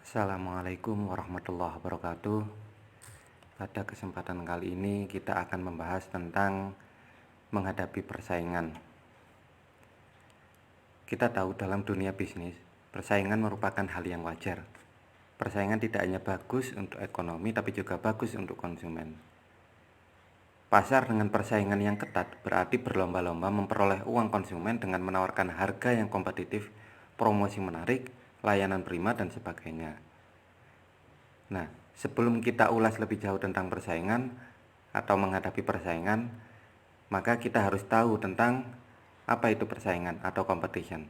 Assalamualaikum warahmatullahi wabarakatuh. Pada kesempatan kali ini kita akan membahas tentang menghadapi persaingan. Kita tahu dalam dunia bisnis, persaingan merupakan hal yang wajar. Persaingan tidak hanya bagus untuk ekonomi tapi juga bagus untuk konsumen. Pasar dengan persaingan yang ketat berarti berlomba-lomba memperoleh uang konsumen dengan menawarkan harga yang kompetitif, promosi menarik, layanan prima, dan sebagainya. Nah, sebelum kita ulas lebih jauh tentang persaingan atau menghadapi persaingan, maka kita harus tahu tentang apa itu persaingan atau competition.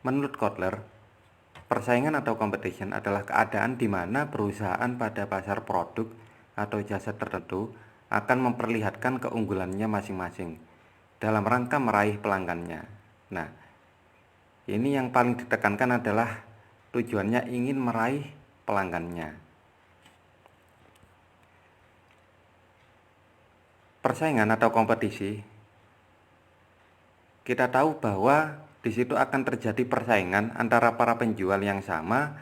Menurut Kotler, persaingan atau competition adalah keadaan di mana perusahaan pada pasar produk atau jasa tertentu akan memperlihatkan keunggulannya masing-masing dalam rangka meraih pelanggannya. Nah, ini yang paling ditekankan adalah tujuannya ingin meraih pelanggannya. Persaingan atau kompetisi, kita tahu bahwa di situ akan terjadi persaingan antara para penjual yang sama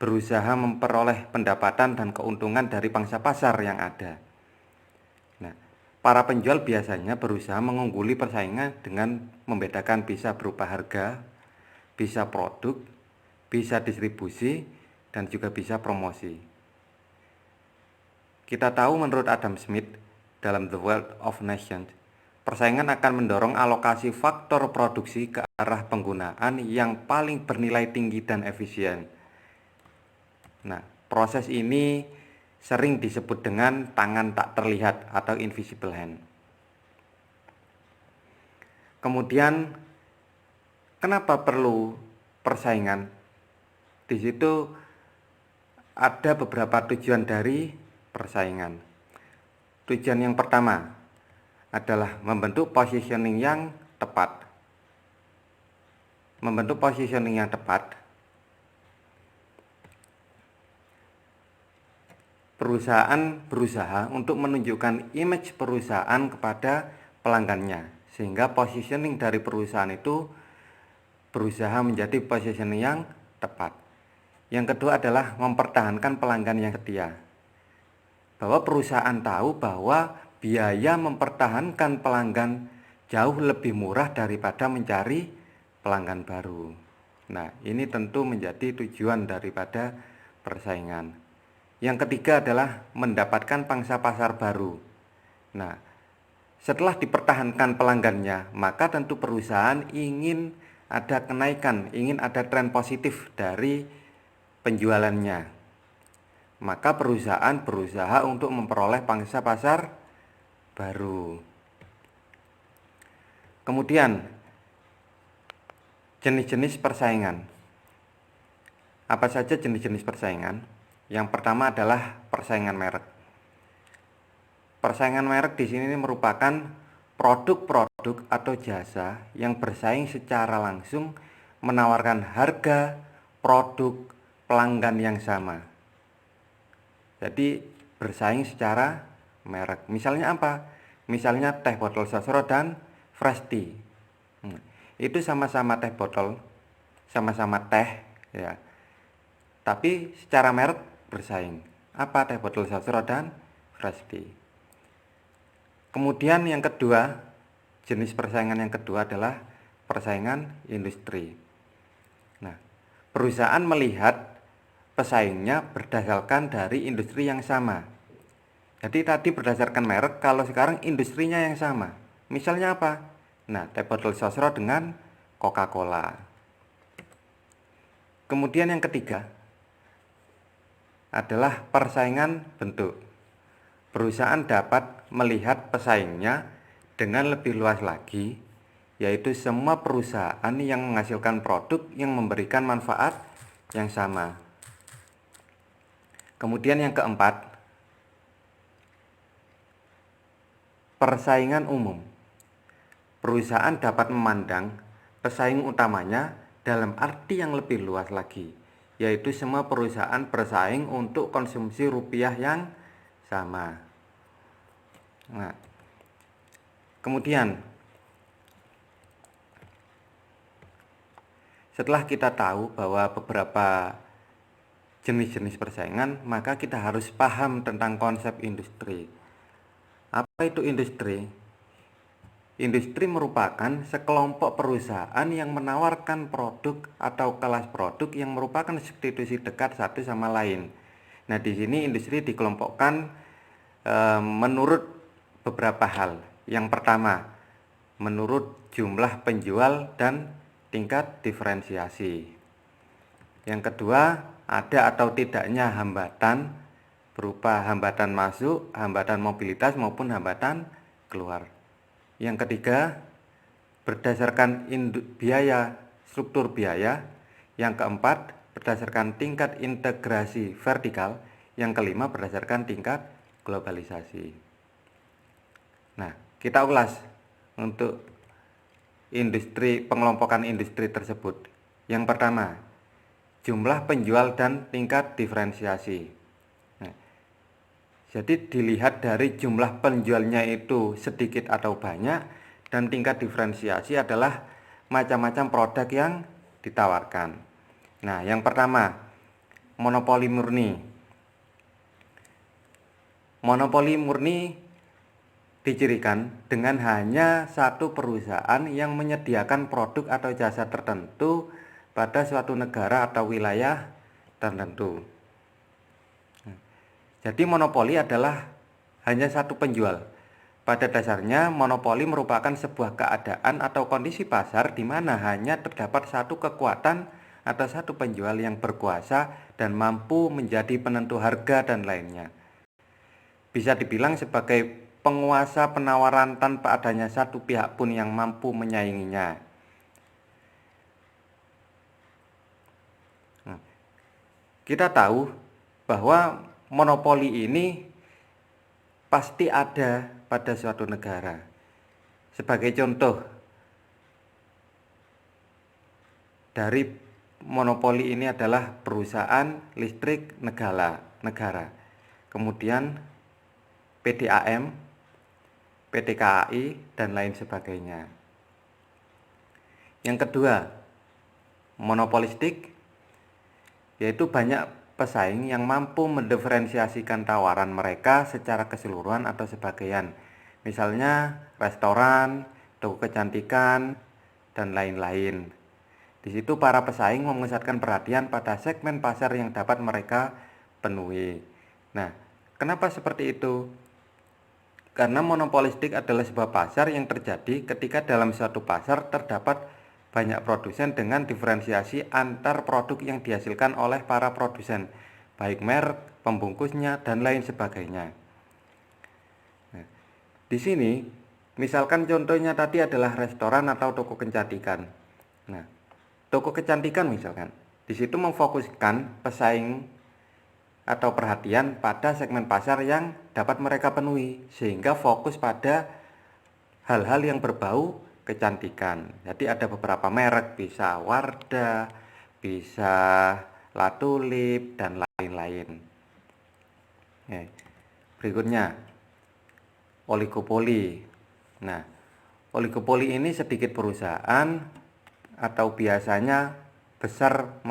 berusaha memperoleh pendapatan dan keuntungan dari pangsa pasar yang ada. Nah, para penjual biasanya berusaha mengungguli persaingan dengan membedakan bisa berupa harga, bisa produk, bisa distribusi, dan juga bisa promosi. Kita tahu menurut Adam Smith dalam The Wealth of Nations, persaingan akan mendorong alokasi faktor produksi ke arah penggunaan yang paling bernilai tinggi dan efisien. Nah, proses ini sering disebut dengan tangan tak terlihat atau invisible hand. Kemudian, kenapa perlu persaingan? Di situ ada beberapa tujuan dari persaingan. Tujuan yang pertama adalah membentuk positioning yang tepat. Membentuk positioning yang tepat, perusahaan berusaha untuk menunjukkan image perusahaan kepada pelanggannya, sehingga positioning dari perusahaan itu berusaha menjadi positioning yang tepat. Yang kedua adalah mempertahankan pelanggan yang setia. Bahwa perusahaan tahu bahwa biaya mempertahankan pelanggan jauh lebih murah daripada mencari pelanggan baru. Nah, ini tentu menjadi tujuan daripada persaingan. Yang ketiga adalah mendapatkan pangsa pasar baru. Nah, setelah dipertahankan pelanggannya, maka tentu perusahaan ingin ada kenaikan, ingin ada tren positif dari penjualannya. Maka perusahaan berusaha untuk memperoleh pangsa pasar baru. Kemudian, jenis-jenis persaingan. Apa saja jenis-jenis persaingan? Yang pertama adalah persaingan merek. Persaingan merek di sini merupakan produk-produk atau jasa yang bersaing secara langsung menawarkan harga produk pelanggan yang sama. Jadi bersaing secara merek. Misalnya apa? Misalnya teh botol Sosro dan Fresh Tea. Itu sama-sama teh botol, sama-sama teh, ya. Tapi secara merek bersaing. Apa teh botol Sosro dan Fresh Tea. Kemudian yang kedua, jenis persaingan yang kedua adalah persaingan industri. Nah, perusahaan melihat pesaingnya berdasarkan dari industri yang sama. Jadi tadi berdasarkan merek, kalau sekarang industrinya yang sama. Misalnya apa? Nah, teh botol Sosro dengan Coca-Cola. Kemudian yang ketiga adalah persaingan bentuk. Perusahaan dapat melihat pesaingnya dengan lebih luas lagi, yaitu semua perusahaan yang menghasilkan produk yang memberikan manfaat yang sama. Kemudian yang keempat, persaingan umum. Perusahaan dapat memandang pesaing utamanya dalam arti yang lebih luas lagi, yaitu semua perusahaan bersaing untuk konsumsi rupiah yang sama. Nah, kemudian setelah kita tahu bahwa beberapa jenis-jenis persaingan, maka kita harus paham tentang konsep industri. Apa itu industri? Industri merupakan sekelompok perusahaan yang menawarkan produk atau kelas produk yang merupakan substitusi dekat satu sama lain. Nah, di sini industri dikelompokkan menurut beberapa hal. Yang pertama, menurut jumlah penjual dan tingkat diferensiasi. Yang kedua, ada atau tidaknya hambatan berupa hambatan masuk, hambatan mobilitas maupun hambatan keluar. Yang ketiga, berdasarkan biaya, struktur biaya. Yang keempat, berdasarkan tingkat integrasi vertikal. Yang kelima, berdasarkan tingkat globalisasi. Nah, kita ulas untuk pengelompokan industri tersebut. Yang pertama, jumlah penjual dan tingkat diferensiasi. Nah, jadi dilihat dari jumlah penjualnya itu sedikit atau banyak, dan tingkat diferensiasi adalah macam-macam produk yang ditawarkan. Nah, yang pertama, monopoli murni. Monopoli murni dicirikan dengan hanya satu perusahaan yang menyediakan produk atau jasa tertentu pada suatu negara atau wilayah tertentu. Jadi monopoli adalah hanya satu penjual. Pada dasarnya monopoli merupakan sebuah keadaan atau kondisi pasar di mana hanya terdapat satu kekuatan atau satu penjual yang berkuasa dan mampu menjadi penentu harga dan lainnya. Bisa dibilang sebagai penguasa penawaran tanpa adanya satu pihak pun yang mampu menyainginya. Kita tahu bahwa monopoli ini pasti ada pada suatu negara. Sebagai contoh, dari monopoli ini adalah perusahaan listrik negara. Kemudian PDAM, PT KAI, dan lain sebagainya. Yang kedua, monopolistik, yaitu banyak pesaing yang mampu mendiferensiasikan tawaran mereka secara keseluruhan atau sebagian. Misalnya restoran, toko kecantikan, dan lain-lain. Di situ para pesaing memusatkan perhatian pada segmen pasar yang dapat mereka penuhi. Nah, kenapa seperti itu? Karena monopolistik adalah sebuah pasar yang terjadi ketika dalam suatu pasar terdapat banyak produsen dengan diferensiasi antar produk yang dihasilkan oleh para produsen, baik merek, pembungkusnya, dan lain sebagainya. Nah, di sini, misalkan contohnya tadi adalah restoran atau toko kecantikan. Nah, toko kecantikan misalkan, di situ memfokuskan pesaing atau perhatian pada segmen pasar yang dapat mereka penuhi, sehingga fokus pada hal-hal yang berbau kecantikan. Jadi ada beberapa merek, bisa Wardah, bisa La Tulip, dan lain-lain. Berikutnya, oligopoli. Nah, oligopoli ini sedikit perusahaan atau biasanya besar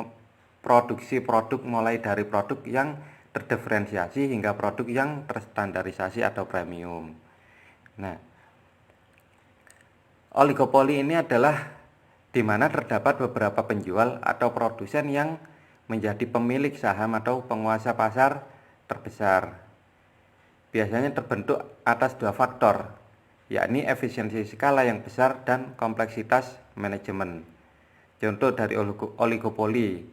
produksi produk mulai dari produk yang terdiferensiasi hingga produk yang terstandarisasi atau premium. Nah, oligopoli ini adalah di mana terdapat beberapa penjual atau produsen yang menjadi pemilik saham atau penguasa pasar terbesar. Biasanya terbentuk atas dua faktor, yakni efisiensi skala yang besar dan kompleksitas manajemen. Contoh dari oligopoli: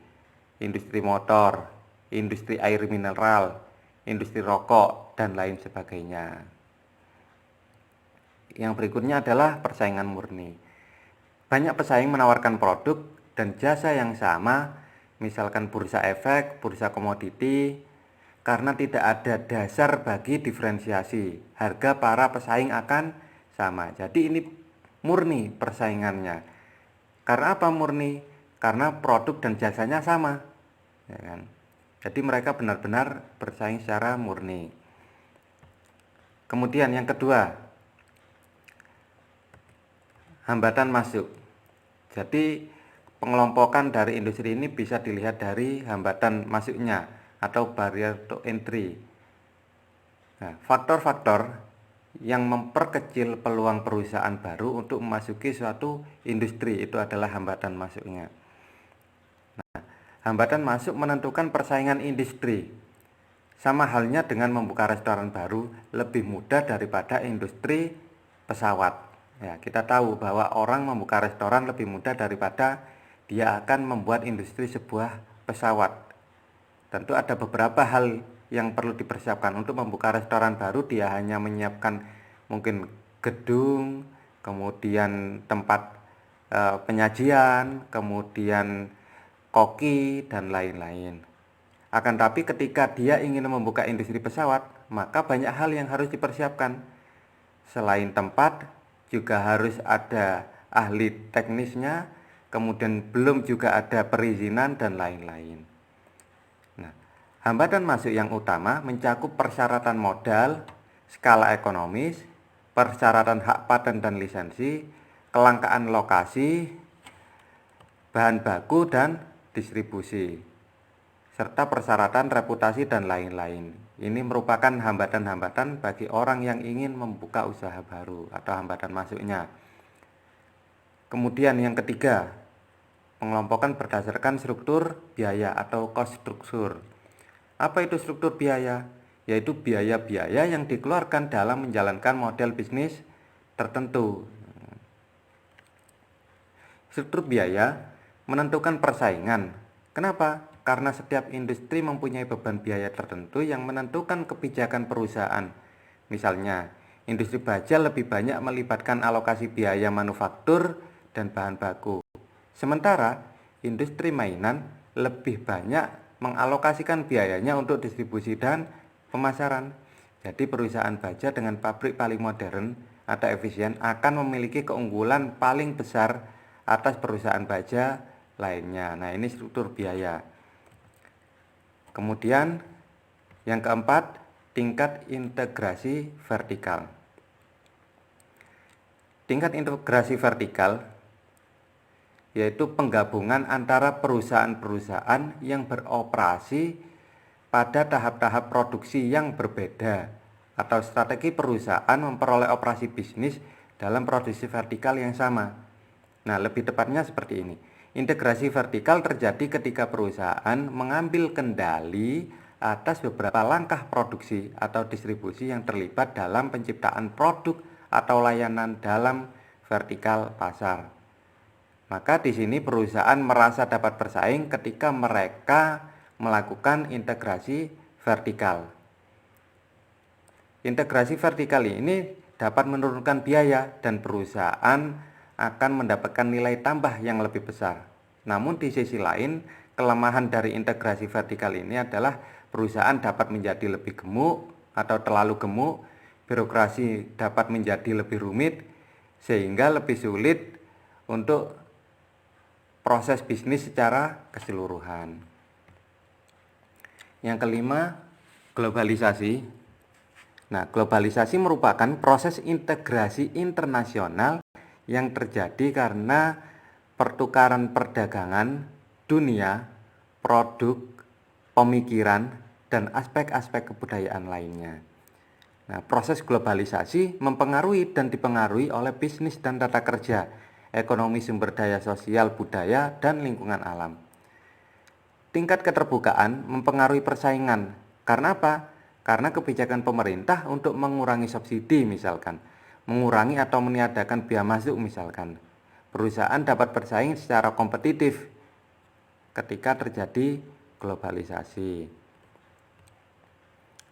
industri motor, industri air mineral, industri rokok, dan lain sebagainya. Yang berikutnya adalah persaingan murni. Banyak pesaing menawarkan produk dan jasa yang sama, misalkan bursa efek, bursa komoditi, karena tidak ada dasar bagi diferensiasi. Harga para pesaing akan sama. Jadi ini murni persaingannya. Karena apa murni? Karena produk dan jasanya sama, ya kan? Jadi mereka benar-benar bersaing secara murni. Kemudian yang kedua, hambatan masuk. Jadi pengelompokan dari industri ini bisa dilihat dari hambatan masuknya atau barrier to entry. Nah, faktor-faktor yang memperkecil peluang perusahaan baru untuk memasuki suatu industri itu adalah hambatan masuknya. Nah, hambatan masuk menentukan persaingan industri. Sama halnya dengan membuka restoran baru lebih mudah daripada industri pesawat. Ya, kita tahu bahwa orang membuka restoran lebih mudah daripada dia akan membuat industri sebuah pesawat. Tentu ada beberapa hal yang perlu dipersiapkan untuk membuka restoran baru. Dia hanya menyiapkan mungkin gedung, kemudian tempat penyajian, kemudian koki dan lain-lain. Akan tapi ketika dia ingin membuka industri pesawat, maka banyak hal yang harus dipersiapkan. Selain tempat, juga harus ada ahli teknisnya, kemudian belum juga ada perizinan dan lain-lain. Nah, hambatan masuk yang utama mencakup persyaratan modal, skala ekonomis, persyaratan hak paten dan lisensi, kelangkaan lokasi, bahan baku dan distribusi, serta persyaratan reputasi dan lain-lain. Ini merupakan hambatan-hambatan bagi orang yang ingin membuka usaha baru atau hambatan masuknya. Kemudian yang ketiga, pengelompokan berdasarkan struktur biaya atau cost structure. Apa itu struktur biaya? Yaitu biaya-biaya yang dikeluarkan dalam menjalankan model bisnis tertentu. Struktur biaya menentukan persaingan. Kenapa? Karena setiap industri mempunyai beban biaya tertentu yang menentukan kebijakan perusahaan. Misalnya, industri baja lebih banyak melibatkan alokasi biaya manufaktur dan bahan baku. Sementara, industri mainan lebih banyak mengalokasikan biayanya untuk distribusi dan pemasaran. Jadi perusahaan baja dengan pabrik paling modern atau efisien akan memiliki keunggulan paling besar atas perusahaan baja lainnya. Nah, ini struktur biaya. Kemudian yang keempat, tingkat integrasi vertikal. Tingkat integrasi vertikal yaitu penggabungan antara perusahaan-perusahaan yang beroperasi pada tahap-tahap produksi yang berbeda atau strategi perusahaan memperoleh operasi bisnis dalam produksi vertikal yang sama. Nah, lebih tepatnya seperti ini. Integrasi vertikal terjadi ketika perusahaan mengambil kendali atas beberapa langkah produksi atau distribusi yang terlibat dalam penciptaan produk atau layanan dalam vertikal pasar. Maka di sini perusahaan merasa dapat bersaing ketika mereka melakukan integrasi vertikal. Integrasi vertikal ini dapat menurunkan biaya dan perusahaan akan mendapatkan nilai tambah yang lebih besar. Namun di sisi lain, kelemahan dari integrasi vertikal ini adalah perusahaan dapat menjadi lebih gemuk atau terlalu gemuk, birokrasi dapat menjadi lebih rumit, sehingga lebih sulit untuk proses bisnis secara keseluruhan. Yang kelima, globalisasi. Nah, globalisasi merupakan proses integrasi internasional yang terjadi karena pertukaran perdagangan dunia, produk, pemikiran, dan aspek-aspek kebudayaan lainnya. Nah, proses globalisasi mempengaruhi dan dipengaruhi oleh bisnis dan tata kerja, ekonomi sumber daya sosial, budaya, dan lingkungan alam. Tingkat keterbukaan mempengaruhi persaingan. Karena apa? Karena kebijakan pemerintah untuk mengurangi subsidi misalkan, mengurangi atau meniadakan biaya masuk misalkan. Perusahaan dapat bersaing secara kompetitif ketika terjadi globalisasi.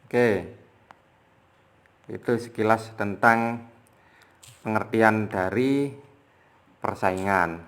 Oke, itu sekilas tentang pengertian dari persaingan.